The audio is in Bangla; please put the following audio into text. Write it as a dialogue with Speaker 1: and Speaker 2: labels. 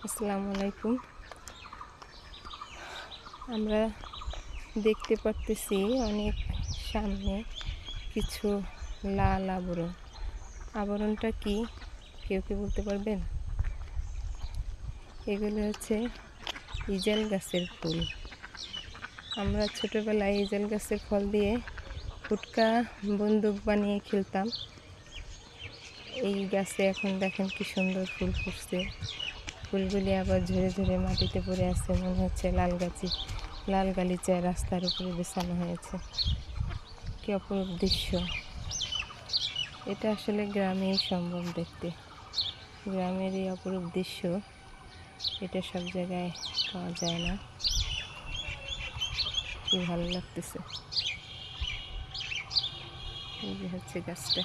Speaker 1: আসসালামু আলাইকুম। আমরা দেখতে পারতেছি অনেক সামনে কিছু লাল আবরণ। আবরণটা কি কেউ কি বলতে পারবেন? এগুলো হচ্ছে ইজাল গাছের ফুল। আমরা ছোটোবেলায় ইজাল গাছের ফল দিয়ে ফুটকা বন্দুক বানিয়ে খেলতাম। এই গাছে এখন দেখেন কি সুন্দর ফুল ফুটছে। ফুলগুলি আবার ঝরে ঝরে মাটিতে পড়ে আছে, মনে হচ্ছে লাল গালিচা রাস্তার উপরে বিছানো হয়েছে। কি অপরূপ দৃশ্য! এটা আসলে গ্রামেই সম্ভব দেখতে। গ্রামের এই অপরূপ দৃশ্য এটা সব জায়গায় পাওয়া যায় না। কি ভালো লাগতেছে। এই যে হচ্ছে গাছটা।